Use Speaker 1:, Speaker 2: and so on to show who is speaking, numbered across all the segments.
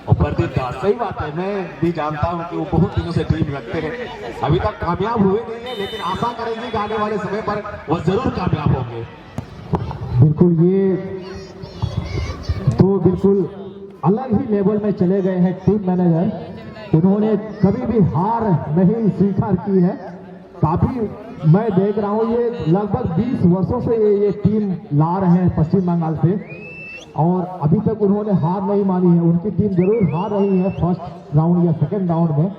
Speaker 1: और प्रदीप दास, सही बात है, मैं भी जानता हूं कि वो बहुत दिनों से टीम रखते हैं, अभी तक कामयाब हुए नहीं है, लेकिन आशा करेंगे कि आने वाले समय पर वो जरूर कामयाब होंगे।
Speaker 2: बिल्कुल, ये तो बिल्कुल अलग ही लेवल में चले गए हैं टीम मैनेजर। उन्होंने कभी भी हार नहीं स्वीकार की है। काफी मैं देख रहा हूँ, ये लगभग 20 वर्षों से ये टीम ला रहे हैं पश्चिम बंगाल से, और अभी तक उन्होंने हार नहीं मानी है। उनकी टीम जरूर हार रही है फर्स्ट राउंड या सेकेंड राउंड में,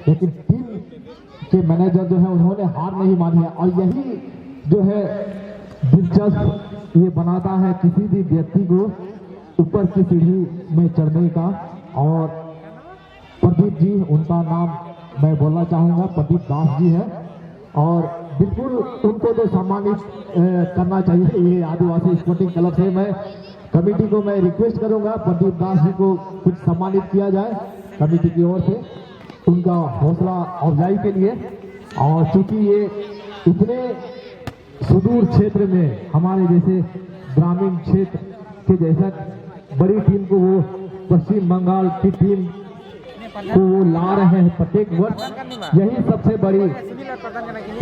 Speaker 2: लेकिन टीम के मैनेजर जो है उन्होंने हार नहीं मानी है। और यही जो है दिलचस्प ये बनाता है किसी भी व्यक्ति को ऊपर की सीढ़ी में चढ़ने का। और प्रदीप जी, उनका नाम मैं बोलना चाहूंगा, प्रदीप दास जी है, और बिल्कुल उनको तो सम्मानित करना चाहिए। ये आदिवासी स्पोर्टिंग क्लब से मैं कमेटी को मैं रिक्वेस्ट करूंगा, प्रदीप दास जी को कुछ सम्मानित किया जाए कमेटी की ओर से, उनका हौसला अफजाई के लिए। और चूंकि ये इतने सुदूर क्षेत्र में हमारे जैसे ग्रामीण क्षेत्र के जैसा बड़ी टीम को वो पश्चिम बंगाल की टीम को वो ला रहे हैं प्रत्येक वर्ष, यही सबसे बड़ी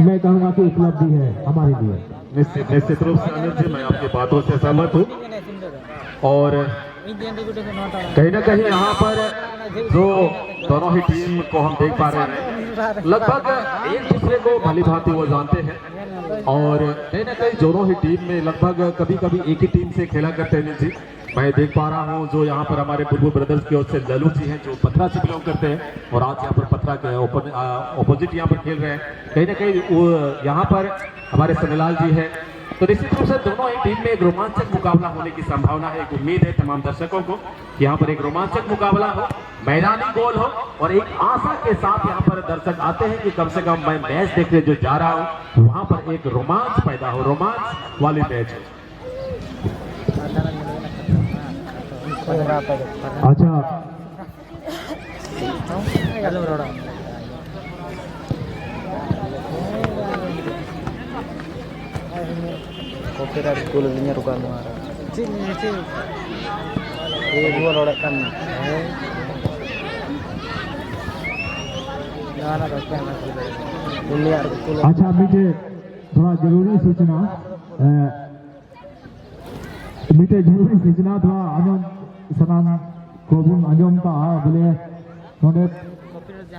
Speaker 2: मैं कहूँगा कि उपलब्धि है हमारे लिए।
Speaker 1: निश्चित रूप से अनिल जी, मैं आपकी बातों से सहमत हूँ। और कहीं ना कहीं यहाँ पर जो दोनों ही टीम को हम देख पा रहे हैं, लगभग एक दूसरे को भली भांति वो जानते हैं, और कहीं ना कहीं दोनों ही टीम में लगभग कभी कभी एक ही टीम से खेला करते हैं। जी, मैं देख पा रहा हूँ जो यहाँ पर हमारे बुलबुल ब्रदर्स की ओर से लल्लू जी हैं, जो पथरा से बिलोंग करते हैं, और आज यहाँ पर पथरा के ऑपोजिट यहाँ पर खेल रहे हैं। कहीं ना कहीं वो यहाँ पर हमारे सन्नीलाल जी हैं। तो निश्चित रूप से दोनों ही टीम में एक रोमांचक मुकाबला होने की संभावना है। एक उम्मीद है तमाम दर्शकों को कि यहाँ पर एक रोमांचक मुकाबला हो, मैदानी गोल हो, और एक आशा के साथ यहाँ पर दर्शक आते हैं कि कम से कम मैं मैच देखने जो जा रहा हूँ वहां पर एक रोमांच पैदा हो, रोमांच वाली मैच हो।
Speaker 2: अच्छा,
Speaker 3: copyright gol linya rukan mara cing gol orang kan ना
Speaker 2: अच्छा, मुझे थोड़ा जरूरी सूचना थोड़ा आजम सनाम कोबुन आजम का बोले नोडे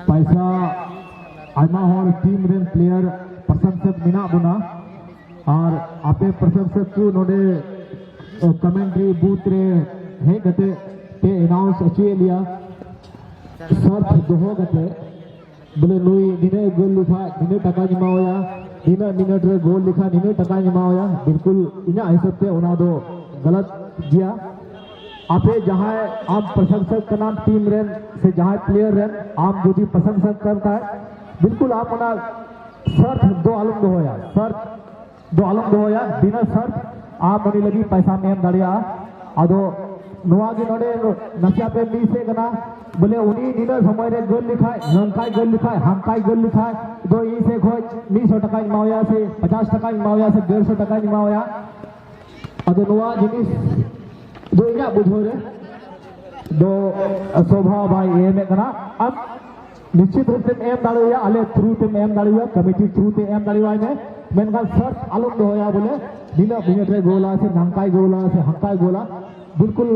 Speaker 2: पैसा आयमा हर टीम रेन प्लेयर प्रशंसक मिना बुना, और आपे प्रशंसक को नोडे कमेंट्री बूथ रे है गते ते अनाउंस अचिए लिया सर्फ दोहो गते बोले नुई दिने गोल लिखा दिने टका जमाया, दिना मिनट रे गोल लिखा दिने टका जमाया। बिल्कुल इन हिसाब से उना दो गलत दिया। आपे जहाँ आप प्रशंसक का नाम टीम रेन से जहाँ प्लेयर रेन आप जो भी प्रशंसक करता है, बिल्कुल आप उना सर्फ दो आलम दो होया, सर्फ दो आलम दो होया, बिना सर्फ आप मनी लगी पैसा में दड़िया अदो नुआ की नोडे नशिया पे मी से कना बोले उन्हीं निना समय रे गोल लिखा है, नंकाई गोल लिखा है, हमकाई गोल लिखा है, दो ई से खोज 200 टका जमाया से 50 टका जमाया से 150 टका जमाया अदो नुआ जिनिस दो इना बुझो रे दो स्वभाव भाई ए में कना। अब निश्चित रूप से एम दाड़िया अले थ्रू ते एम दाड़िया कमेटी थ्रू ते एम दाड़िया में मेनका सर्च आलोक दो होया बोले दिना मिनट रे गोला से नंकाई गोला से हमकाई गोला, बिल्कुल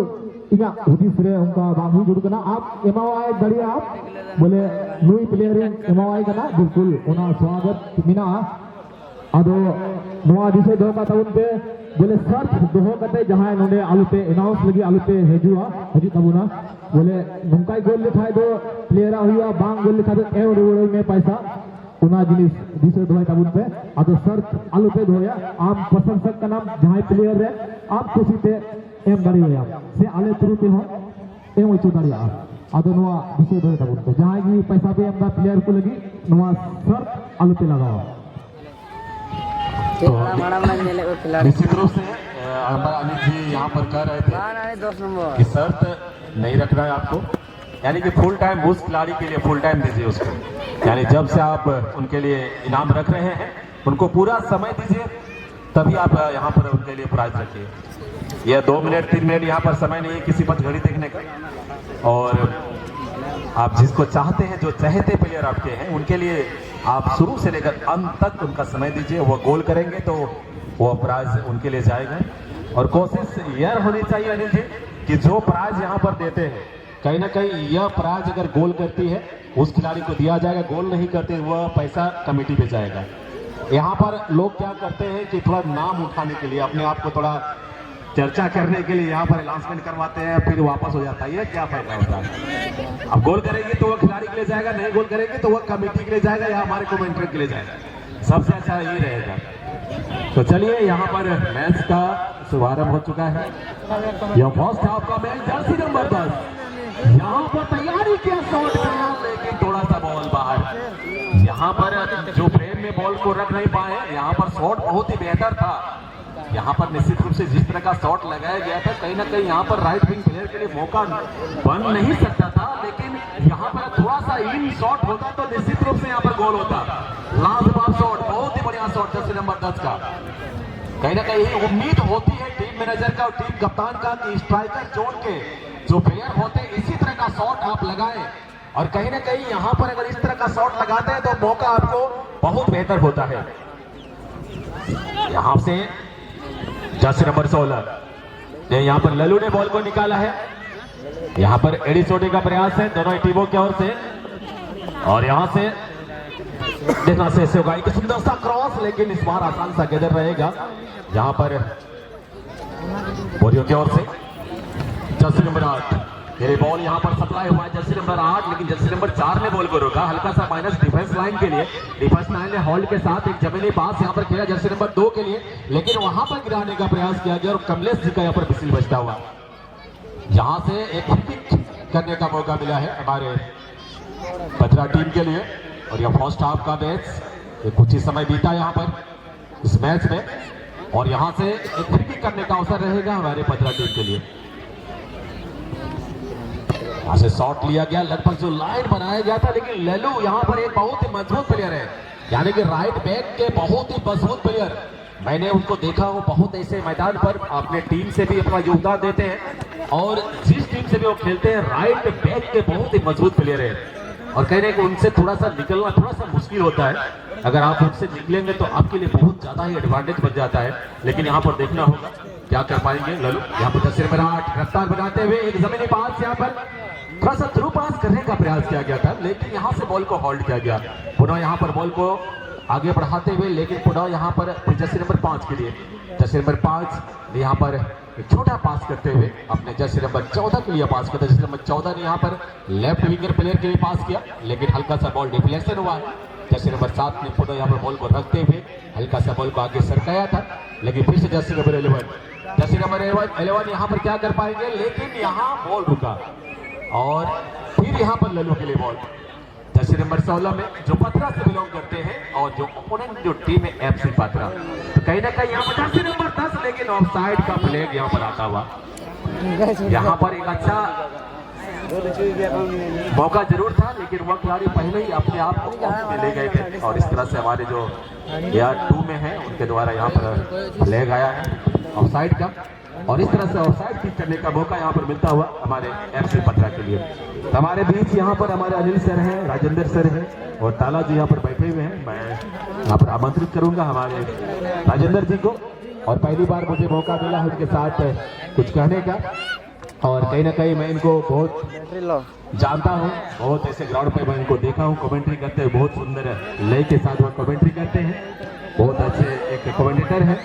Speaker 2: इना हुदिस रे उनका बांधू जुड़ कना आप एमावाई दड़िया आप बोले नुई प्लेयर एमावाई कना, बिल्कुल उना स्वागत मिना। अदो नुआ दिसे दो का ताउन पे बोले सर्च दोहो कते जहां नोडे आलुते अनाउंस लगी आलुते हेजुआ हजू तबुना बोले नंकाई गोल लिखाय दो प्लेयर हुआ बांग गोल लिखा दो ए रोड़े में पैसा उना जिनिस दिसे दोय तबुन पे अदो सर्च आलुते दोया आप प्रशंसक का नाम जहां प्लेयर रे आप खुशी पे एम दाड़ी होया से आले तुरुते हो ए ओचो दाड़िया अदो नुआ दिसे दोय तबुन पे जहां की पैसा पे एम दा प्लेयर को लगी नुआ सर्च आलुते लगाओ।
Speaker 1: निश्चित रूप से हमारा अनिल जी यहाँ पर कह रहे थे कि शर्त नहीं रखना है आपको, यानी कि फुल टाइम उस खिलाड़ी के लिए फुल टाइम दीजिए उसको, यानी जब से आप उनके लिए इनाम रख रहे हैं उनको पूरा समय दीजिए, तभी आप यहाँ पर उनके लिए प्राइज रखिए। यह 2 मिनट 3 मिनट यहाँ पर समय नहीं है किसी पर घड़ी देखने का। और आप जिसको चाहते हैं, जो चहेते प्लेयर आपके हैं, उनके लिए आप शुरू से लेकर अंत तक उनका समय दीजिए। वो गोल करेंगे तो वो प्राइज उनके लिए जाएगा। और कोशिश यह होनी चाहिए अनिल जी कि जो प्राइज यहाँ पर देते हैं, कहीं ना कहीं यह प्राइज अगर गोल करती है उस खिलाड़ी को दिया जाएगा, गोल नहीं करते वह पैसा कमेटी पे जाएगा। यहाँ पर लोग क्या करते हैं कि थोड़ा नाम उठाने के लिए, अपने आप को थोड़ा चर्चा करने के लिए यहाँ पर अनाउंसमेंट करवाते हैं, फिर वापस हो जाता है। ये क्या फायदा होता है? अब गोल करेंगे तो वह खिलाड़ी के लिए जाएगा, नहीं गोल करेंगे तो वह कमेटी के लिए जाएगा या हमारे कमेंट्री के लिए जाएगा। सबसे अच्छा यही रहेगा। तो चलिए, यहाँ पर मैच का शुभारंभ हो चुका है। यह फर्स्ट हाफ का मैच, जर्सी नंबर 10 यहाँ पर तैयारी किया शॉट का, लेकिन थोड़ा सा बॉल बाहर। यहाँ पर जो फ्रेम में बॉल को रख नहीं पाए, यहाँ पर शॉट बहुत ही बेहतर था। यहाँ पर निश्चित रूप से जिस तरह का शॉट लगाया गया था, कहीं ना कहीं यहाँ पर राइट विंग प्लेयर के लिए मौका बन नहीं सकता था, लेकिन यहाँ पर थोड़ा सा इन शॉट होता तो निश्चित रूप से यहाँ पर गोल होता। लाजवाब शॉट, बहुत ही बढ़िया शॉट जर्सी नंबर 10 का। कहीं ना कहीं उम्मीद होती है टीम मैनेजर का और टीम कप्तान का कि स्ट्राइकर जोन के जो प्लेयर होते हैं इसी तरह का शॉट आप लगाएं, और कहीं ना कहीं यहाँ पर अगर इस तरह का शॉट लगाते हैं तो मौका आपको बहुत बेहतर होता है। यहाँ से जर्सी नंबर 16 ने यहाँ पर लल्लू ने बॉल को निकाला है। यहाँ पर एडी सोडे का प्रयास है दोनों टीमों की ओर से, और यहाँ से देखना से होगा एक सुंदर सा क्रॉस, लेकिन इस बार आसान सा गेदर रहेगा। यहाँ पर बोरियो की ओर से जर्सी नंबर 8 मेरे बॉल यहाँ पर सप्लाई हुआ है जर्सी नंबर 8, लेकिन जर्सी नंबर 4 ने बॉल को रोका। हल्का सा माइनस डिफेंस लाइन के लिए, डिफेंस लाइन ने हॉल्ड के साथ एक जमीनी पास यहाँ पर किया जर्सी नंबर 2 के लिए, लेकिन वहां पर गिराने का प्रयास किया गया और कमलेश जी का यहाँ पर विसिल बजता हुआ। जहां से एक पिक करने का मौका मिला है हमारे पथरा टीम के लिए। और यह फर्स्ट हाफ का मैच, कुछ ही समय बीता यहाँ पर इस मैच में, और यहाँ से एक फ्री किक करने का अवसर रहेगा हमारे पथरा टीम के लिए। यहाँ से शॉट लिया गया, लगभग जो लाइन बनाया गया था, लेकिन लल्लू यहाँ पर एक बहुत ही मजबूत प्लेयर है, यानी कि राइट बैक के बहुत ही मजबूत प्लेयर। मैंने उनको देखा हो बहुत ऐसे मैदान पर अपने टीम से भी अपना योगदान देते हैं, और जिस टीम से भी वो खेलते हैं राइट बैक के बहुत ही मजबूत प्लेयर है। और कह रहे हैं कि उनसे थोड़ा सा निकलना थोड़ा सा मुश्किल होता है, अगर आप उनसे निकलेंगे तो आपके लिए बहुत ज्यादा ही एडवांटेज बन जाता है। लेकिन यहाँ पर देखना होगा क्या कर पाएंगे लल्लू। यहाँ पर जर्सी नंबर 8 रफ्तार बनाते हुए एक जमीनी पास, यहाँ पर थोड़ा सा थ्रू पास करने का प्रयास किया गया था, लेकिन यहाँ से बॉल को होल्ड किया गया। पुनः यहाँ पर बॉल को आगे बढ़ाते हुए, लेकिन पुनः यहाँ पर जर्सी नंबर 5 के लिए, जर्सी नंबर 5 यहाँ पर एक छोटा पास करते हुए अपने जर्सी नंबर 14 के लिए पास करते। जर्सी नंबर 14 ने यहाँ पर लेफ्ट विंगर प्लेयर के लिए पास किया, लेकिन हल्का सा बॉल डिफ्लेक्शन हुआ है। जर्सी नंबर 7 ने पुनः यहाँ पर बॉल को रखते हुए हल्का सा बॉल को आगे सरकाया था, लेकिन फिर से जर्सी नंबर 11 यहाँ पर क्या कर पाएंगे, लेकिन यहाँ बॉल रुका। और फिर यहाँ पर लल्लू के लिए बॉल जर्सी नंबर 16 में, जो पथरा से बिलोंग करते हैं और जो ओपोनेंट जो टीम है एफसी पथरा। तो कहीं ना कहीं यहाँ पर जर्सी नंबर 10, लेकिन ऑफसाइड का फ्लैग यहाँ पर आता हुआ। यहाँ पर एक अच्छा मौका जरूर था, लेकिन वह खिलाड़ी पहले ही अपने आप को में ले गए थे, और इस तरह से हमारे जो एआर 2 में है उनके द्वारा यहाँ पर फ्लैग आया है ऑफसाइड का, और इस तरह से ऑफसाइड किक करने का मौका यहाँ पर मिलता हुआ हमारे एफसी पथरा के लिए। तो हमारे बीच यहाँ पर हमारे अनिल सर हैं, राजेंद्र सर हैं, और ताला जी यहाँ पर बैठे हुए हैं। मैं यहाँ पर आमंत्रित करूंगा हमारे राजेंद्र जी को, और पहली बार मुझे मौका मिला है उनके साथ कुछ कहने का, और कहीं ना कहीं मैं इनको बहुत जानता हूँ, बहुत ऐसे ग्राउंड पे मैं इनको देखा हूँ कमेंट्री करते हुए, बहुत सुंदर लय के साथ वो कमेंट्री करते हैं, बहुत अच्छे एक कमेंटेटर हैं।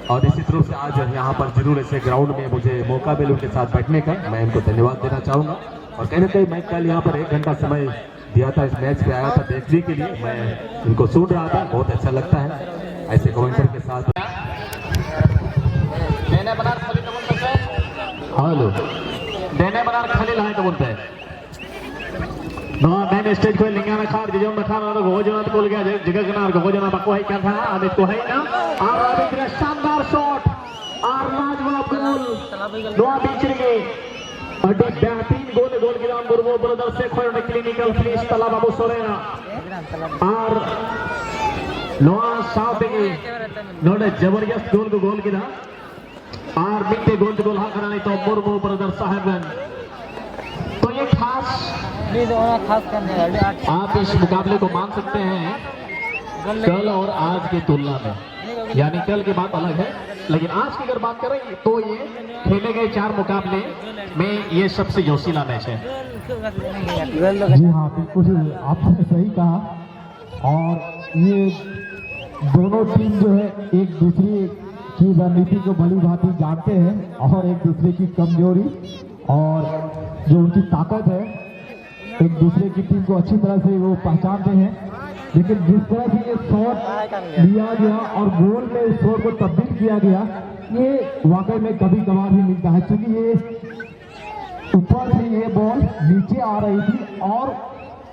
Speaker 1: और निश्चित रूप से आज यहाँ पर जरूर ऐसे ग्राउंड में मुझे मौका मिले उनके साथ बैठने का, मैं इनको धन्यवाद देना चाहूँगा। और कहीं ना कहीं मैं कल यहाँ पर 1 घंटा समय दिया था, इस मैच पे आया था देखने के लिए, मैं इनको सुन रहा था, बहुत अच्छा लगता है ऐसे कमेंटर के साथ। हेलो देने बनार खलील है तो बोलते हैं मैंने स्टेज को लिंगा में खार जिजम में खाना तो हो जाना तो बोल गया जगह किनार को हो जाना पक्को है क्या था आमिर को है ना। और अभी के शानदार शॉट और लाजवाब गोल दुआ बीच रही और बेहतरीन गोल की नाम गुरु ब्रदर से खोलने क्लिनिकल फिनिश तला बाबू सोरेना और नोआ साउथी नोडे जबरदस्त गोल की ना और मिट्टे गोल हाँ करा नहीं तो मुर्मू ब्रदर साहब तो
Speaker 4: आप इस मुकाबले को मान सकते हैं कल और आज की तुलना में, यानी कल की बात अलग है, लेकिन आज की अगर बात करें तो ये खेले गए 4 मुकाबले में ये सबसे जोशीला मैच है।
Speaker 2: जी हाँ, बिल्कुल आपने सही कहा। और ये दोनों टीम जो है एक दूसरे की रणनीति को भली भांति जानते हैं और एक दूसरे की कमजोरी और जो उनकी ताकत है एक दूसरे की टीम को अच्छी तरह से वो पहचानते हैं। लेकिन जिस तरह से ये शॉट लिया गया और गोल में इस शॉट को तब्दील किया गया, ये वाकई में कभी कभार ही मिलता है, क्योंकि ये ऊपर से ये बॉल नीचे आ रही थी और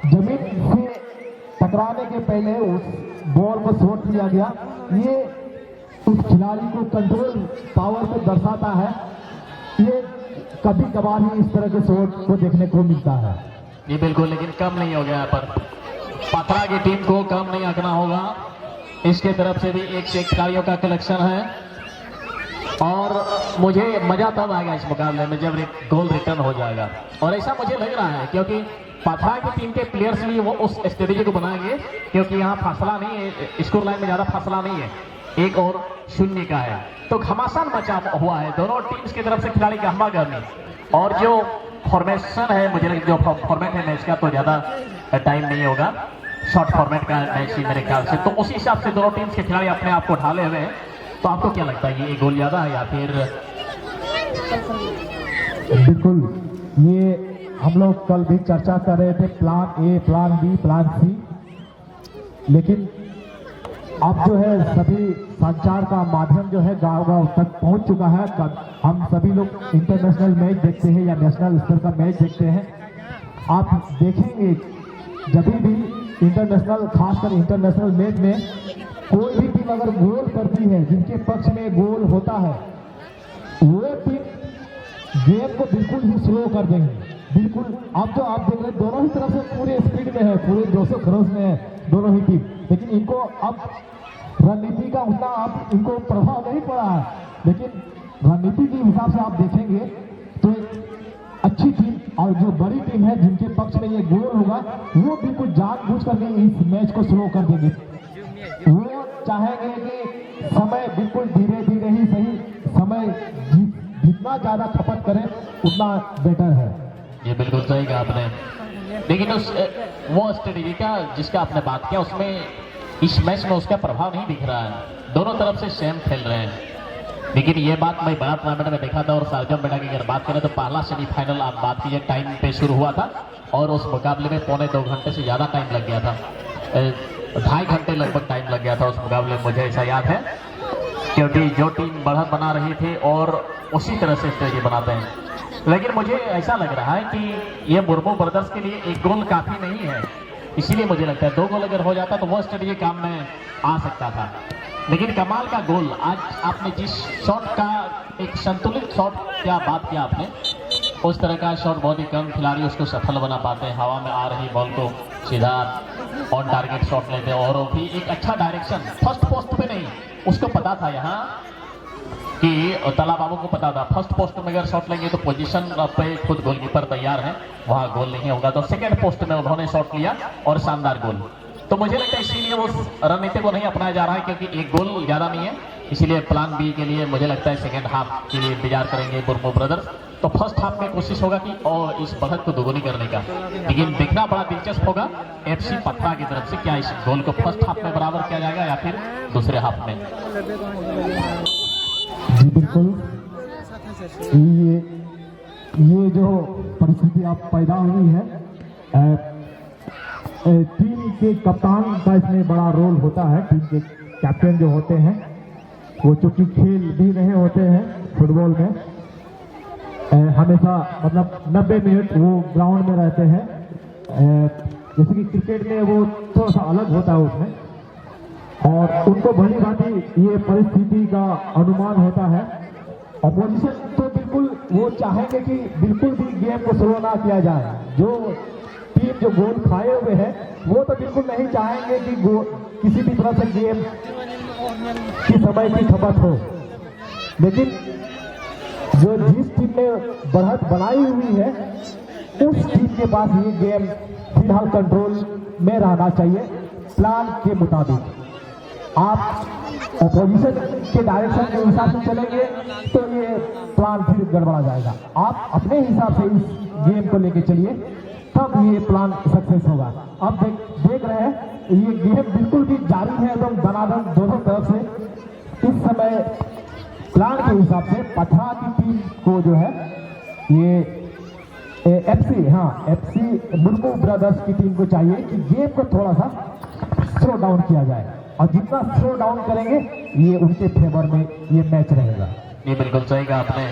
Speaker 2: जमीन से टकराने के पहले उस बॉल को शॉट लिया गया। ये उस खिलाड़ी को कंट्रोल पावर से दर्शाता है। ये कभी कभार ही इस तरह के शॉट को देखने को मिलता है।
Speaker 4: ये बिल्कुल, लेकिन कम नहीं हो गया पर पथरा की टीम को कम नहीं आंकना होगा। इसके तरफ से भी एक खिलाड़ियों का कलेक्शन है और मुझे मजा तब आएगा इस मुकाबले में जब गोल रिटर्न हो जाएगा। और ऐसा मुझे लग रहा है क्योंकि पथरा की टीम के प्लेयर्स भी वो उस स्ट्रेटेजी को बनाएंगे, क्योंकि यहाँ फासला नहीं है, स्कोर लाइन में ज्यादा फासला नहीं है, 1 और 0 का है, तो घमासान मचा हुआ है दोनों टीम्स की तरफ से खिलाड़ी का हमा गर्मी। और जो फॉर्मेशन है, मुझे लगता है जो फॉर्मेट है मैच का तो ज्यादा टाइम नहीं होगा, शॉर्ट फॉर्मेट का मैच ही मेरे ख्याल से, तो उसी हिसाब से दोनों टीम्स के खिलाड़ी अपने आप को ढाले हुए हैं। तो आपको क्या लगता है, ये गोल ज्यादा है या फिर?
Speaker 2: बिल्कुल, ये हम लोग कल भी चर्चा कर रहे थे, plan A, plan B, plan C, लेकिन अब जो है सभी संचार का माध्यम जो है गांव-गांव तक पहुंच चुका है। हम सभी लोग इंटरनेशनल मैच देखते हैं या नेशनल स्तर का मैच देखते हैं। आप देखेंगे जब भी इंटरनेशनल, खासकर इंटरनेशनल मैच में कोई भी टीम अगर गोल करती है, जिनके पक्ष में गोल होता है, वो टीम गेम को बिल्कुल ही स्लो कर देंगे। बिल्कुल, अब जो आप देख रहे हैं दोनों ही तरफ से पूरे स्पीड में है, पूरे जोश खरोश में है दोनों ही टीम, लेकिन इनको अब रणनीति का उतना अब इनको प्रभाव नहीं पड़ा है। लेकिन रणनीति के हिसाब से आप देखेंगे तो अच्छी टीम और जो बड़ी टीम है जिनके पक्ष में ये गोल होगा, वो बिल्कुल जानबूझ करके इस मैच को स्लो कर देंगे। वो चाहेंगे कि समय बिल्कुल धीरे धीरे ही सही, समय जितना ज्यादा खपत करें उतना बेटर है।
Speaker 4: ये बिल्कुल सही कहा आपने, लेकिन उस वो स्ट्रेटेजी का जिसका आपने बात किया उसमें इस मैच में उसका प्रभाव नहीं दिख रहा है। दोनों तरफ से सेम खेल रहे हैं, लेकिन ये बात मैं बड़ा टूर्नामेंट में देखा था। और शारजाह बेड़ा की अगर बात करें तो पहला सेमीफाइनल आप बात कीजिए टाइम पे शुरू हुआ था और उस मुकाबले में 2.25 घंटे से ज़्यादा टाइम लग गया था, 2.5 घंटे लगभग टाइम लग गया था उस मुकाबले में, मुझे ऐसा याद है, क्योंकि जो टीम बढ़त बना रही थी और उसी तरह से स्ट्रेटेजी बनाते हैं। लेकिन मुझे ऐसा लग रहा है कि ये मुर्मू ब्रदर्स के लिए 1 गोल काफ़ी नहीं है, इसीलिए मुझे लगता है 2 गोल अगर हो जाता तो वो स्ट्रेटेजी काम में आ सकता था। लेकिन कमाल का गोल आज आपने जिस शॉट का, एक संतुलित शॉट क्या बात किया आपने, उस तरह का शॉट बहुत ही कम खिलाड़ी उसको सफल बना पाते हैं। हवा में आ रही बॉल को सीधा ऑन टारगेट शॉट लेते हैं और वो भी एक अच्छा डायरेक्शन, फर्स्ट पोस्ट पे नहीं, उसको पता था यहाँ कि तला बाबू को पता था फर्स्ट पोस्ट में अगर शॉट लेंगे तो पोजीशन पे खुद गोलकीपर तैयार है, वहाँ गोल नहीं होगा, तो सेकेंड पोस्ट में उन्होंने शॉट लिया और शानदार गोल। तो मुझे लगता है इसीलिए वो रणनीति को नहीं अपनाया जा रहा है, क्योंकि 1 गोल ज़्यादा नहीं है, इसीलिए प्लान बी के लिए मुझे लगता है सेकेंड हाफ के लिए इंतजार करेंगे मुर्मू ब्रदर्स। तो फर्स्ट हाफ में कोशिश होगा कि और इस बढ़त को दोगुनी करने का, लेकिन देखना बड़ा दिलचस्प होगा FC पटना की तरफ से क्या इस गोल को फर्स्ट हाफ में बराबर किया जाएगा या फिर दूसरे हाफ में।
Speaker 2: जी बिल्कुल, ये जो परिस्थिति आप पैदा हुई है, टीम के कप्तान का इसमें बड़ा रोल होता है। टीम के कैप्टन जो होते हैं वो चूंकि खेल भी रहे होते हैं फुटबॉल में, हमेशा मतलब 90 मिनट वो ग्राउंड में रहते हैं। जैसे कि क्रिकेट में वो थोड़ा सा अलग होता है उसमें, और उनको भली भांति ये परिस्थिति का अनुमान होता है। अपोजिशन तो बिल्कुल वो चाहेंगे कि बिल्कुल भी गेम को स्लो ना किया जाए। जो टीम जो गोल खाए हुए हैं वो तो बिल्कुल नहीं चाहेंगे कि किसी भी तरह से गेम की समय की खपत हो, लेकिन जो जिस टीम ने बढ़त बनाई हुई है उस टीम के पास ये गेम फिलहाल कंट्रोल में रहना चाहिए प्लान के मुताबिक। आप अपोजिशन के डायरेक्शन के हिसाब से चलेंगे तो ये प्लान फिर गड़बड़ा जाएगा। आप अपने हिसाब से इस गेम को लेके चलिए, तब ये प्लान सक्सेस होगा। अब देख रहे हैं ये गेम बिल्कुल भी जारी है, एकदम दनादन दोनों तरफ से। इस समय प्लान के हिसाब से पथरा की टीम को जो है ये एफसी मुर्मू ब्रदर्स की टीम को चाहिए कि गेम को थोड़ा सा स्लो डाउन किया जाए, और जितना स्लो डाउन करेंगे ये उनके फेवर में ये मैच रहेगा।
Speaker 4: ये बिल्कुल सही कहा आपने,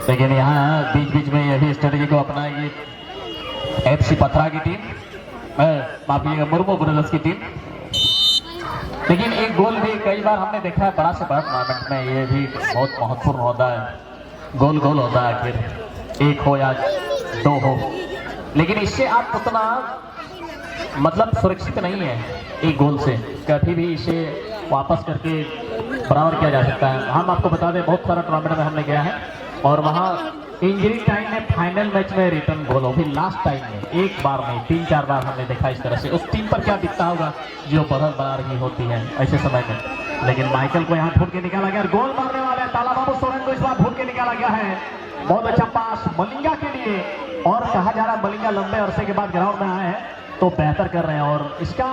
Speaker 4: लेकिन यहाँ बीच बीच में यही स्ट्रेटेजी को अपना ये एफसी पथरा की टीम, माफिएगा मुर्मू ब्रदर्स की टीम। लेकिन एक गोल भी कई बार हमने देखा है बड़ा से बड़ा टूर्नामेंट में, ये भी बहुत महत्वपूर्ण होता है। गोल होता है, आखिर एक हो या दो हो, लेकिन इससे आप उतना मतलब सुरक्षित नहीं है एक गोल से, कभी भी इसे वापस करके बराबर किया जा सकता है। हम आपको बता दें बहुत सारा टूर्नामेंट में हमने गया है और वहाँ इंजरी टाइम में फाइनल मैच में रिटर्न गोल हो, फिर लास्ट टाइम में एक बार में 3-4 बार हमने देखा इस तरह से। उस टीम पर क्या दिखता होगा जो बढ़त बना रही होती है ऐसे समय में। लेकिन माइकल को यहाँ ढूंढ के निकाला गया, गोल मारने वाले ताला बाबू सोरेन को इस बार ढूंढ के निकाला गया है। बहुत अच्छा पास मलिंगा के लिए, और कहा जा रहा मलिंगा लंबे अरसे के बाद ग्राउंड में आए हैं तो बेहतर कर रहे हैं, और इसका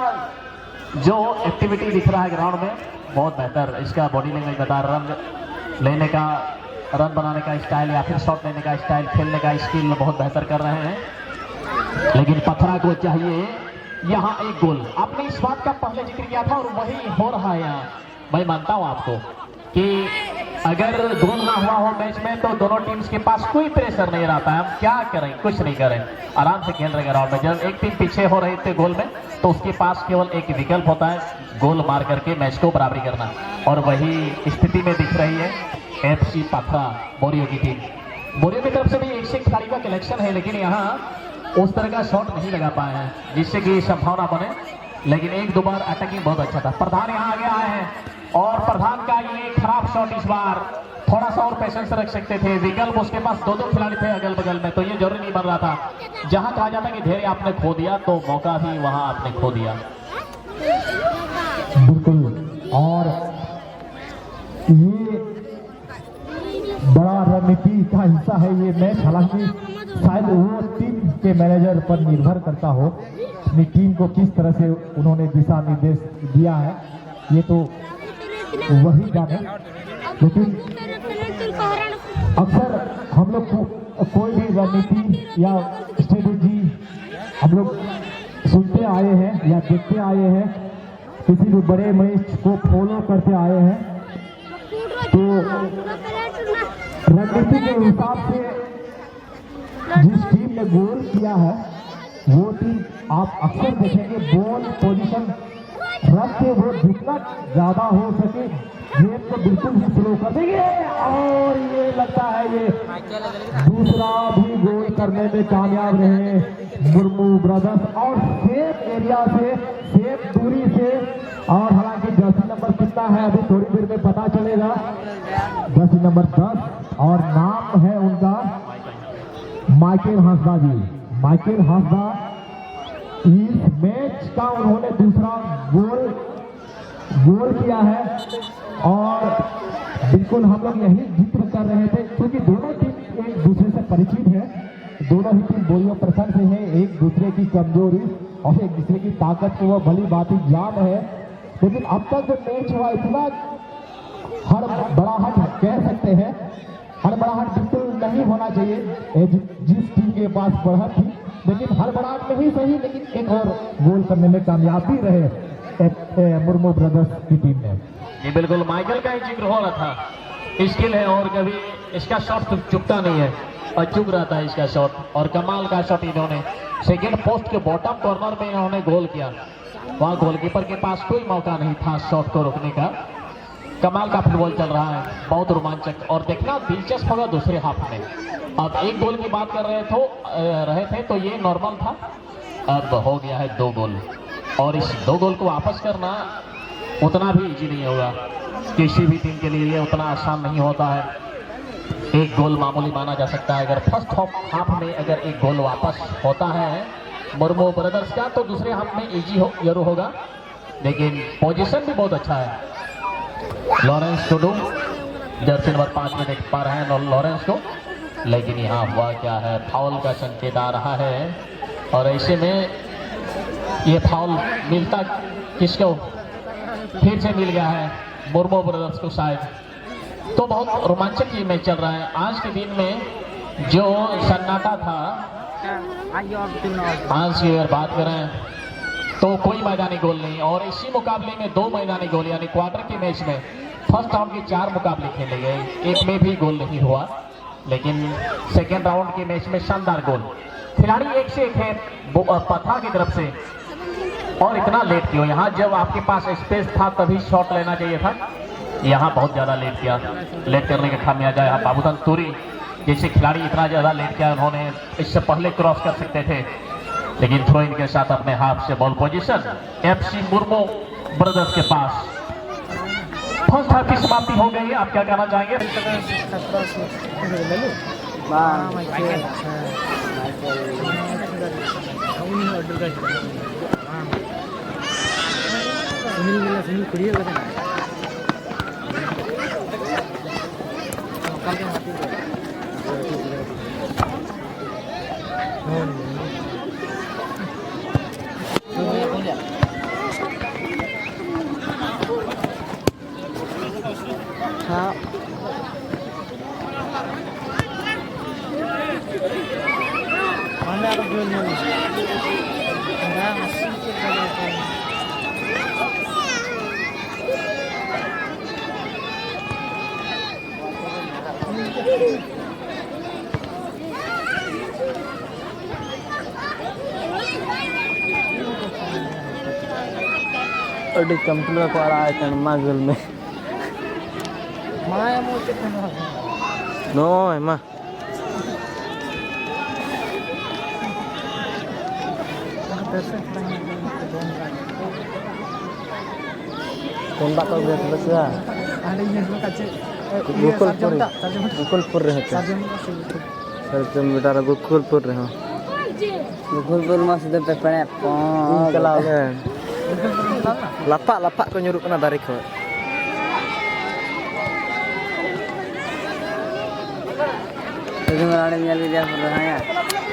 Speaker 4: जो एक्टिविटी दिख रहा है ग्राउंड में बहुत बेहतर, इसका बॉडी लैंग्वेज बता, रन लेने का, रन बनाने का स्टाइल या फिर शॉट लेने का स्टाइल, खेलने का स्किल बहुत बेहतर कर रहे हैं। लेकिन पथरा को चाहिए यहाँ एक गोल। आपने इस बात का पहले जिक्र किया था और वही हो रहा है यहाँ। मैं मानता हूँ आपको कि अगर गोल ना हुआ हो मैच में तो दोनों टीम्स के पास कोई प्रेशर नहीं रहता है, हम क्या करें, कुछ नहीं करें, आराम से खेल रहे ग्राउंड में। जब एक टीम पीछे हो रही थी गोल में तो उसके पास केवल एक विकल्प होता है, गोल मार करके मैच को बराबरी करना, और वही स्थिति में दिख रही है एफसी पथरा बोरियो की टीम। बोरियो की तरफ से भी एक से खिलाड़ी का कलेक्शन है, लेकिन यहाँ उस तरह का शॉट नहीं लगा पाए हैं जिससे कि संभावना बने। लेकिन एक दो बार अटैकिंग बहुत अच्छा था। प्रधान यहाँ आगे आए हैं और प्रधान का ये खराब शॉट, इस बार थोड़ा सा और पेशेंस रख सकते थे। विकल्प उसके पास दो खिलाड़ी थे अगल बगल में, तो ये जरूरी नहीं बन रहा था। जहां कहा जाता कि धैर्य आपने खो दिया तो मौका भी वहां आपने खो दिया।
Speaker 2: बिल्कुल, और ये बड़ा रणनीति का हिस्सा है ये मैच। हालांकि शायद वो टीम के मैनेजर पर निर्भर करता हो, अपनी टीम को किस तरह से उन्होंने दिशा निर्देश दिया है ये तो वही जाने। लेकिन अक्सर हम लोग को कोई भी रणनीति या स्ट्रेटेजी हम लोग सुनते आए हैं या देखते आए हैं, किसी भी बड़े मैच को फॉलो करते आए हैं, तो रणनीति के हिसाब से जिस टीम ने गोल किया है वो टीम आप अक्सर देखेंगे बॉल पोजीशन रख के वो जितना ज्यादा हो सके गेम को बिल्कुल ही स्लो कर देंगे, और ये लगता है ये दूसरा भी गोल करने में कामयाब रहे मुर्मू ब्रदर्स, और सेम एरिया से सेम दूरी से। और हालांकि जर्सी नंबर कितना है अभी थोड़ी देर में पता चलेगा, जर्सी नंबर 10, और नाम है उनका माइकल हंसदा जी। माइकल हंसदा इस मैच का उन्होंने दूसरा गोल किया है, और बिल्कुल हम लोग यही जिक्र कर रहे थे क्योंकि दोनों टीम एक दूसरे से परिचित है, दोनों ही टीम बोरियो प्रसन्न से है, एक दूसरे की कमजोरी और एक दूसरे की ताकत को वो भली बात जान है। लेकिन अब तक जो मैच हुआ इतना हड़बड़ाहट कह सकते हैं, हड़बड़ाहट बिल्कुल नहीं होना चाहिए जिस टीम के पास बढ़त थी, लेकिन हड़बड़ाहट में ही सही, लेकिन एक और गोल करने में कामयाब भी रहे मुर्मू ब्रदर्स की टीम ने।
Speaker 4: ये बिल्कुल माइकल का ही जिक्र हो रहा था, स्किल है और कभी इसका शॉट चुकता नहीं है और चुक रहा था इसका शॉट, और कमाल का शॉट इन्होंने सेकेंड पोस्ट के बॉटम कॉर्नर में इन्होंने गोल किया। वहां गोलकीपर के पास कोई मौका नहीं था शॉट को रोकने का। कमाल का फुटबॉल चल रहा है, बहुत रोमांचक, और देखना दिलचस्प होगा दूसरे हाफ में। अब एक गोल की बात कर रहे थे तो ये नॉर्मल था, अब हो गया है 2 गोल, और इस 2 गोल को वापस करना उतना भी इजी नहीं होगा, किसी भी टीम के लिए उतना आसान नहीं होता है। एक गोल मामूली माना जा सकता है। अगर फर्स्ट हाफ में अगर एक गोल वापस होता है मुर्मू ब्रदर्स का तो दूसरे हाफ में इजी जरूर होगा, लेकिन पोजीशन भी बहुत अच्छा है। लॉरेंस टुडू जर्सी नंबर 5 में देख पा रहे हैं लॉरेंस को, लेकिन यहाँ हुआ क्या है, फाउल का संकेत आ रहा है और ऐसे में ये फाउल मिलता किसको, फिर से मिल गया है मुर्मू ब्रदर्स को शायद। तो बहुत रोमांचक ये मैच चल रहा है। आज के दिन में जो सन्नाटा था, आज की अगर बात करें तो कोई मैदानी गोल नहीं, और इसी मुकाबले में 2 मैदानी गोल, यानी क्वार्टर के मैच में फर्स्ट राउंड के 4 मुकाबले खेले गए, एक में भी गोल नहीं हुआ, लेकिन सेकेंड राउंड के मैच में शानदार गोल। खिलाड़ी एक से एक है पथा की तरफ से, और इतना लेट क्यों? यहाँ जब आपके पास स्पेस था तभी शॉट लेना चाहिए था, यहाँ बहुत ज़्यादा लेट किया। लेट करने का खामियाजा यहाँ बाबूधन तुरी जैसे खिलाड़ी इतना ज़्यादा लेट किया, उन्होंने इससे पहले क्रॉस कर सकते थे, लेकिन थ्रो इन के साथ अपने हाफ से ball position FC Murmu brothers के पास। फर्स्ट हाफ की समाप्ति हो गई है, आप क्या कहना चाहेंगे?
Speaker 3: हाँ aku jual nih. Enggak, masih kita
Speaker 5: di kampung ko ara kan magul me
Speaker 3: Maya mau cek
Speaker 5: no emma tembak ko besar
Speaker 3: ada yang suka cek
Speaker 5: Gokul रहे थे सर बेटा Gokul रहे हो
Speaker 3: Gokul masih ada pepenet
Speaker 5: kalau lapak ko nyuruk kena dari ko
Speaker 3: Sadu Marane nyel dia pernah ya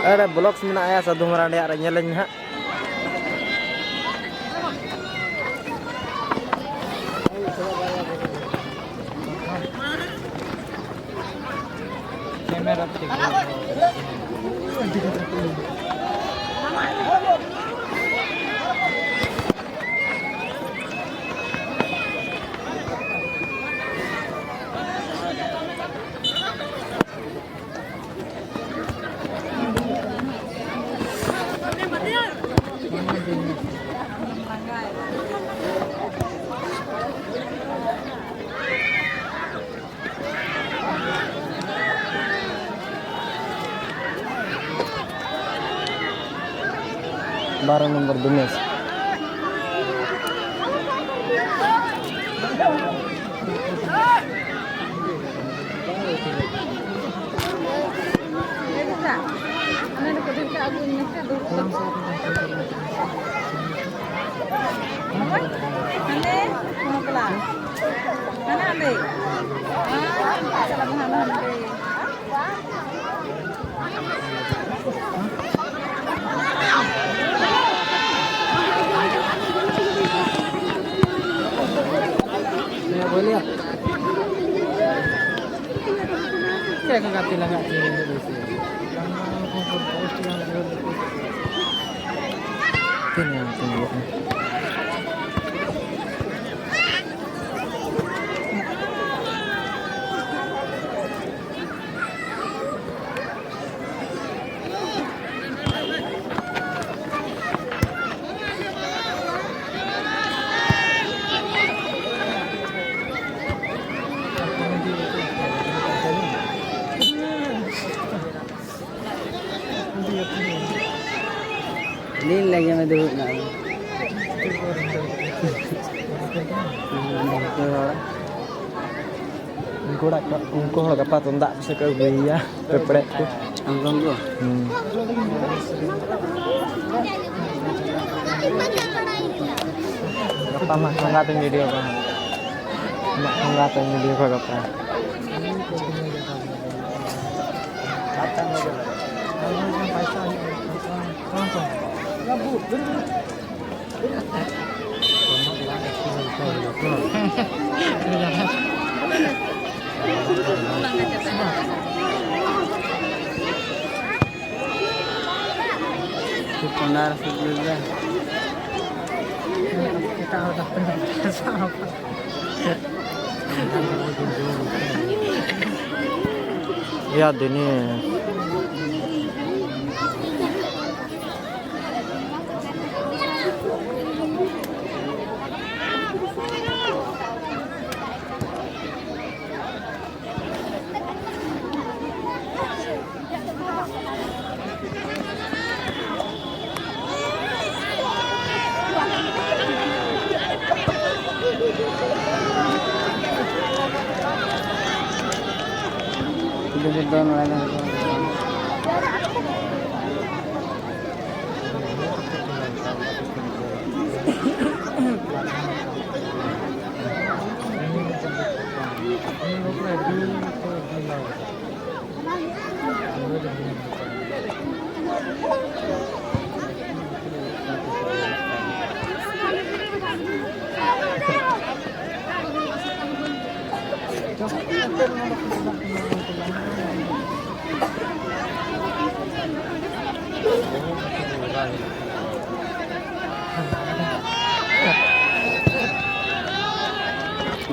Speaker 5: ada blok sebenarnya Sadu Marane ada nyeleng ha
Speaker 3: kamera
Speaker 5: Barang nomor 12
Speaker 3: boleh saya kagak bilang nggak sih Lin lagi yang ada nak.
Speaker 5: Uko hol dapat tundak bisa ke ya. Pepret tu. Angkong tu. Gapa mak ngata ni dia apa? Mak ngata ni dia gapa? Benar juga. Kita udah pernah sama. Ya ini. Doon wala na.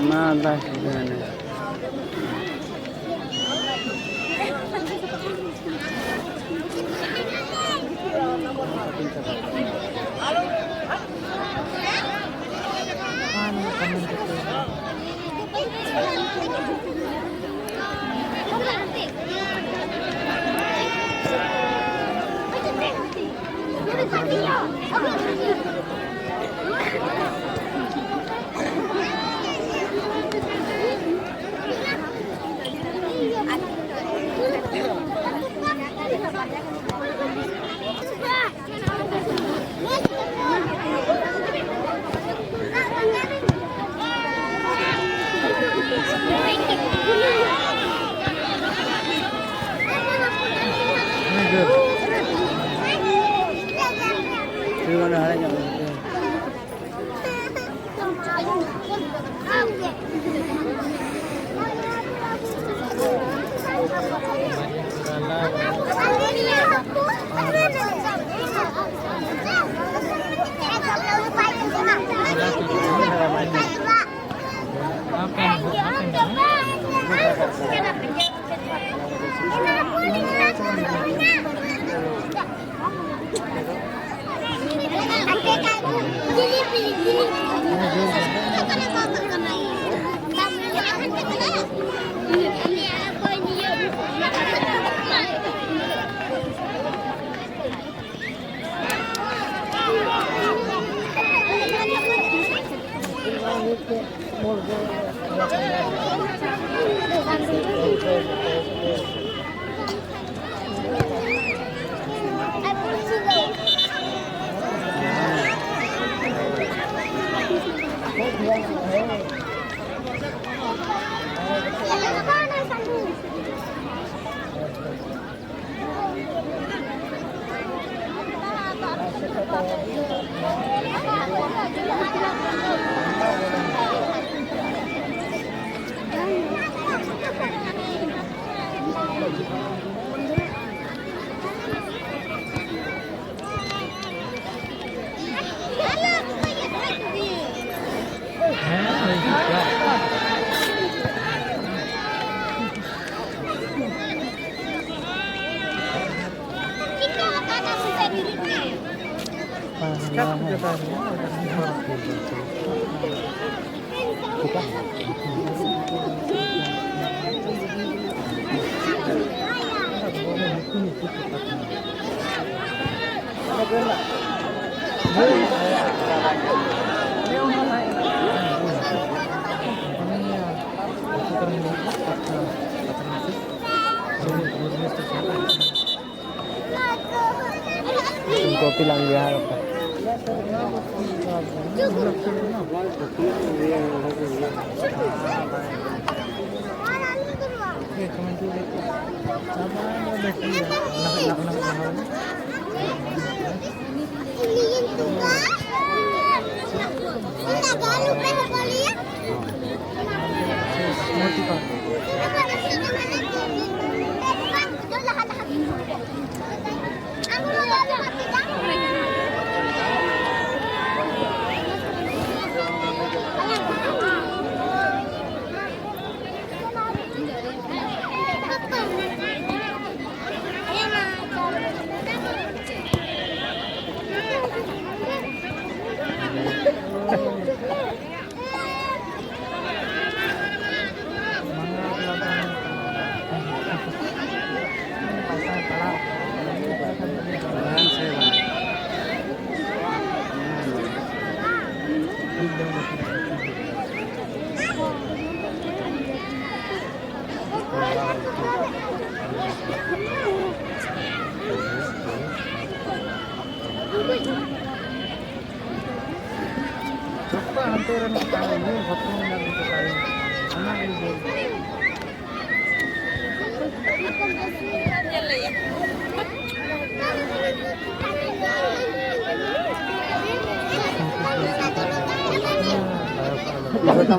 Speaker 5: Nada gimana? Copy लग गया है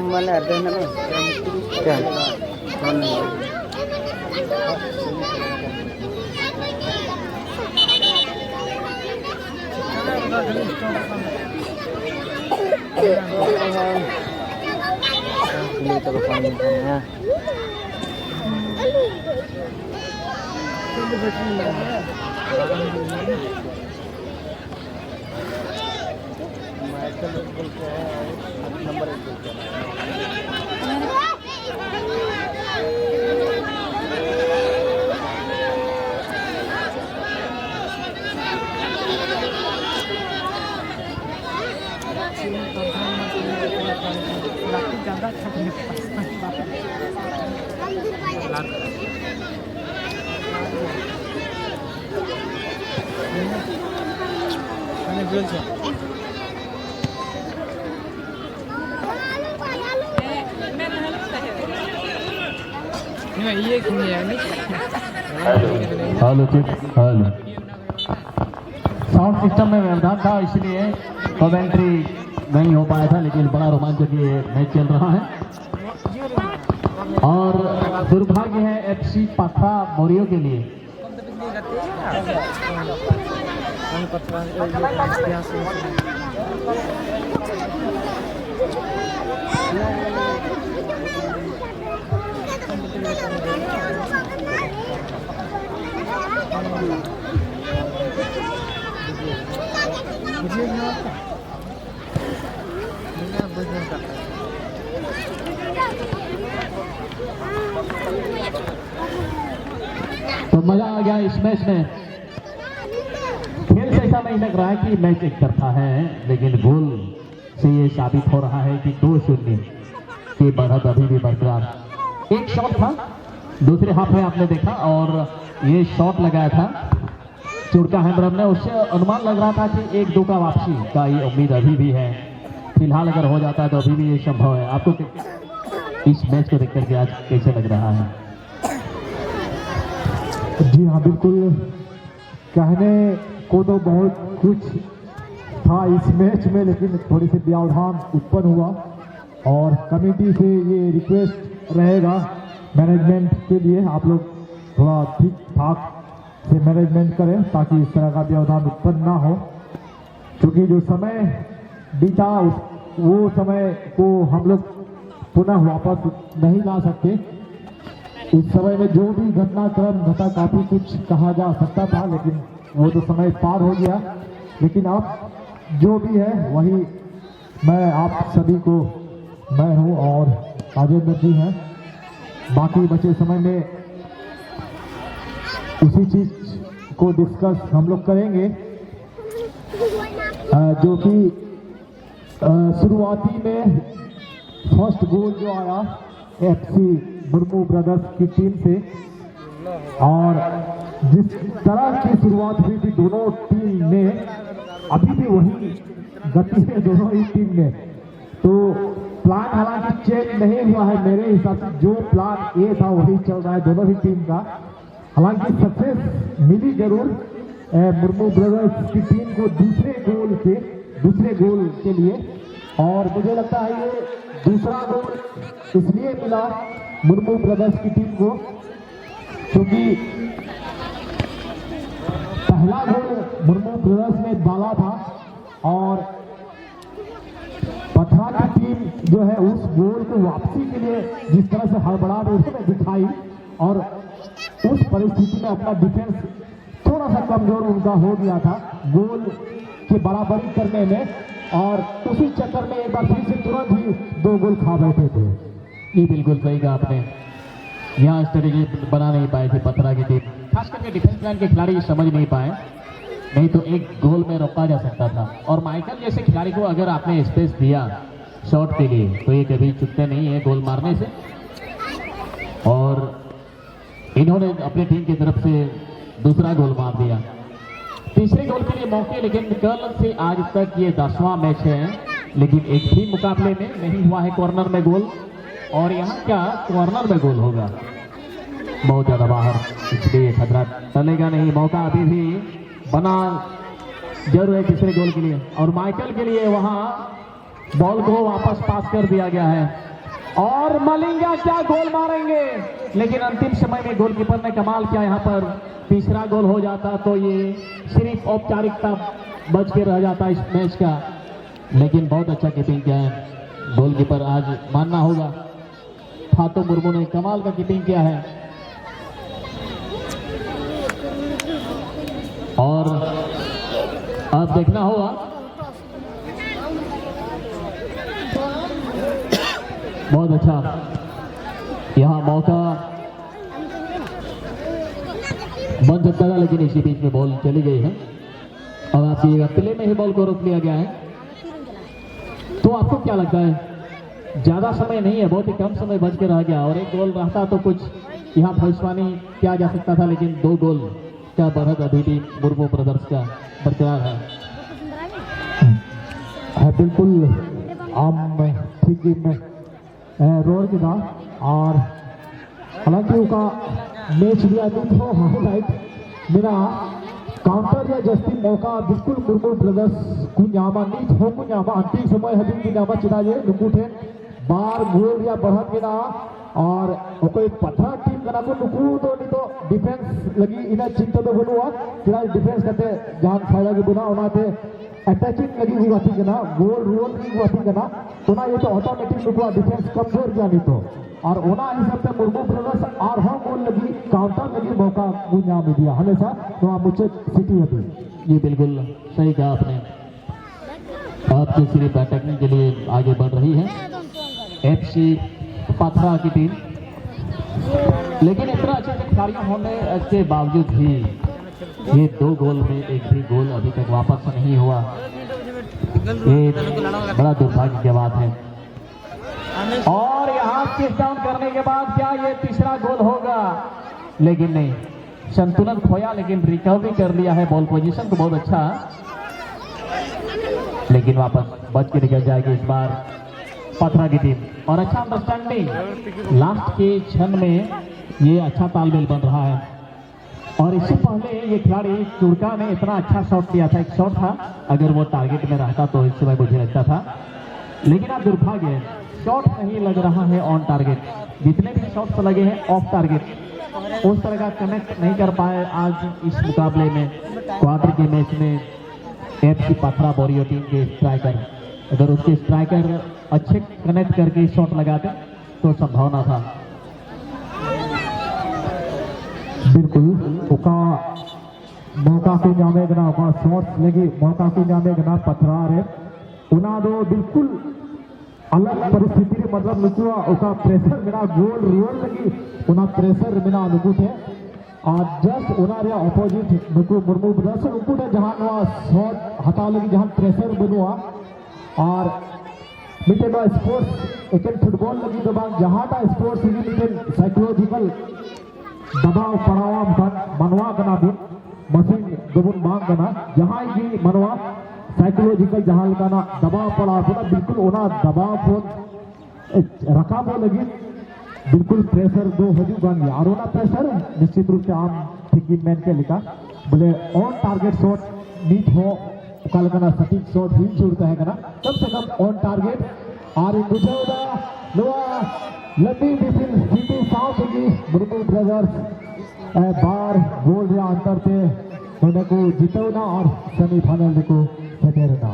Speaker 5: mana ada mana kan ini teleponnya number ज़्यादा
Speaker 2: hello check hello sound system में व्यवधान था इसलिए commentary नहीं हो पाया था, लेकिन बड़ा रोमांचक ये मैच चल रहा है और दुर्भाग्य है एफसी पाथा मोरियो के लिए। तो मजा आ गया इस मैच में। खेल से ऐसा नहीं लग रहा है कि मैच एक तरफा है, लेकिन गोल से ये साबित हो रहा है कि 2-0 की बढ़त अभी भी बरकरार। एक शॉट था दूसरे हाफ में आपने देखा और ये शॉट लगाया था चुड़का हैमरम ने, उससे अनुमान लग रहा था कि 1-2 का वापसी का ये उम्मीद अभी भी है। फिलहाल अगर हो जाता है तो अभी भी ये संभव है। आपको इस मैच को देखकर के आज कैसे लग रहा है?
Speaker 6: जी हाँ, बिल्कुल कहने को तो बहुत कुछ था इस मैच में, लेकिन थोड़ी सी व्यवधान उत्पन्न हुआ और कमेटी से ये रिक्वेस्ट रहेगा मैनेजमेंट के लिए, आप लोग थोड़ा ठीक ठाक से मैनेजमेंट करें ताकि इस तरह का व्यवधान उत्पन्न ना हो, क्योंकि जो समय बीता वो समय को हम लोग पुनः वापस नहीं ला सकते। इस समय में जो भी घटनाक्रम घटा काफी कुछ कहा जा सकता था, लेकिन वो तो समय पार हो गया। लेकिन अब जो भी है वही मैं आप सभी को, मैं हूँ और राजेंद्र जी हैं, बाकी बचे समय में उसी चीज को डिस्कस हम लोग करेंगे जो कि शुरुआती में फर्स्ट गोल जो आया एफसी मुर्मू ब्रदर्स की टीम से और जिस तरह की शुरुआत हुई थी दोनों टीम में, अभी भी वही गति है दोनों ही टीम में। तो प्लान हालांकि चेंज नहीं हुआ है, मेरे हिसाब से जो प्लान ए था वही चल रहा है दोनों ही टीम का। हालांकि सक्सेस मिली जरूर मुर्मू ब्रदर्स की टीम को दूसरे गोल के लिए, और मुझे लगता है ये दूसरा गोल इसलिए मिला मुर्मू ब्रदर्स की टीम को क्योंकि पहला गोल मुर्मू ब्रदर्स ने डाला था और पथरा की टीम जो है उस गोल को वापसी के लिए जिस तरह से हड़बड़ाहट उसमें दिखाई और उस परिस्थिति में अपना डिफेंस थोड़ा सा कमजोर उनका हो गया था गोल की बराबरी करने में, और उसी चक्कर में एक बार फिर से तुरंत ही 2 गोल खा बैठे थे।
Speaker 4: ये बिल्कुल सही कहा आपने, यहाँ स्ट्रेटेजी बना नहीं पाई थी पथरा की टीम, खास करके डिफेंस लाइन के खिलाड़ी समझ नहीं पाए, नहीं तो एक गोल में रोका जा सकता था। और माइकल जैसे खिलाड़ी को अगर आपने स्पेस दिया शॉट के लिए तो ये कभी चुकते नहीं है गोल मारने से, और इन्होंने अपनी टीम की तरफ से दूसरा गोल मार दिया। तीसरे गोल के लिए मौके, लेकिन कल से आज तक ये 10वां मैच है, लेकिन एक भी मुकाबले में नहीं हुआ है कॉर्नर में गोल, और यहाँ क्या कॉर्नर में गोल होगा बहुत ज्यादा बाहर, इसलिए खतरा टलेगा नहीं। मौका अभी भी बना जरूर है तीसरे गोल के लिए, और माइकल के लिए वहां बॉल को वापस पास कर दिया गया है, और मलिंगा क्या गोल मारेंगे, लेकिन अंतिम समय में गोलकीपर ने कमाल किया। यहाँ पर तीसरा गोल हो जाता तो ये सिर्फ औपचारिकता बच के रह जाता इस मैच का, लेकिन बहुत अच्छा कीपिंग किया है गोलकीपर, आज मानना होगा फातो मुर्मू ने कमाल का कीपिंग किया है। और अब देखना होगा बहुत अच्छा यहाँ मौका बन सकता था, लेकिन इसी बीच में बॉल चली गई है। अब आपकी प्ले में ही बॉल को रोक लिया गया है। तो आपको क्या लगता है, ज्यादा समय नहीं है, बहुत ही कम समय बच के रह गया, और एक गोल रहता तो कुछ यहाँ भविष्यवाणी किया जा सकता था, लेकिन 2 गोल का बढ़त अभी भी मुर्मू ब्रदर्स का बरकरार है।
Speaker 6: बिल्कुल आम ठीक में रोड के था, और हालांकि उनका मैच भी अधिक हो हाईलाइट मेरा काउंटर या जस्ती मौका बिल्कुल मुर्मू ब्रदर्स कुन्यामा नीच हो कुन्यामा अंतिम समय हबीब कुन्यामा चिना जे नुकुठे बार गोल या बढ़त के ना, और कोई पथरा टीम कना को नुकू तो नहीं तो डिफेंस लगी इना चिंता तो बनुआ चिना डिफेंस करते जहां फायदा के बुना ओनाते अटैचिंग लगी हुई बात करना गोल रोल की बात करना तो ना ये तो ऑटोमेटिक नुकू डिफेंस कमजोर जानी तो, और ओना हिसाब से मुर्मू ब्रदर्स और हम गोल लगी काउंटर लगी मौका गुंजा में दिया हमेशा तो आप मुझे सिटी होती।
Speaker 4: ये बिल्कुल सही कहा आपने, आपकी सिर्फ अटैकिंग के लिए आगे बढ़ रही है FC पथरा की टीम, लेकिन इतना अच्छे से खिलाड़ियों होने के बावजूद भी ये 2 गोल में एक भी गोल अभी तक वापस नहीं हुआ, ये बड़ा दुर्भाग्य की बात है। और यहाँ किक डाउन करने के बाद क्या ये तीसरा गोल होगा, लेकिन नहीं, संतुलन खोया, लेकिन रिकवरी कर लिया है बॉल पोजीशन को बहुत अच्छा, लेकिन वापस बच के निकल जाएगी इस बार पथरा की टीम। और अच्छा अंडरस्टैंडिंग लास्ट के क्षण में ये अच्छा तालमेल बन रहा है, और इससे पहले ये खिलाड़ी चुड़का ने इतना अच्छा शॉट किया था, एक शॉट था, अगर वो टारगेट में रहता तो इस समय मुझे लगता था, लेकिन अब दुर्भाग्य है शॉट नहीं लग रहा है ऑन टारगेट, जितने भी शॉट्स लगे हैं ऑफ टारगेट उस तरह का कनेक्ट नहीं कर पाए आज इस मुकाबले में। क्वार्टर के मैच में FC पथरा बोरियो टीम के स्ट्राइकर, अगर उसके स्ट्राइकर अच्छे कनेक्ट करके शॉट लगाते तो संभावना था।
Speaker 6: बिल्कुल उका मौका को जामे गना उका शॉट्स लगी मौका को जामे गना पथरा रे उना दो बिल्कुल अलग परिस्थिति रे मतलब नुकुआ उका प्रेशर मेरा गोल रोल लगी उना प्रेशर मेरा नुकु थे, और जस्ट उना रे ऑपोजिट नुकु मुर्मू ब्रदर्स नुकु थे जहां नवा शॉट हटा लगी जहां प्रेशर बनुआ, और मिटे बा स्पोर्ट्स एक फुटबॉल लगी तो बात जहां टा स्पोर्ट्स लगी मिटे साइकोलॉजिकल दबाव पड़ाव kan manwa kana bun mesin gabun bang kana jahan gi manwa psychological jahan kana दबाव पड़ा पुना बिल्कुल ओना दबाव फोन रकाबो लगी बिल्कुल प्रेशर दो हजू गान यार ओना प्रेशर निश्चित रूप से आम थिंकिंग मैन के लिखा बोले ऑन टारगेट शॉट नीट हो कल कना सटीक शॉट ही छोड़ता है कना कम से कम ऑन टारगेट आर इन बुझादा लोआ लंबी डिफिन सीटी साउथ की मुर्मू ब्रदर्स बार गोल रे अंतर से उन्हें को जितौना और सेमीफाइनल को सटेरना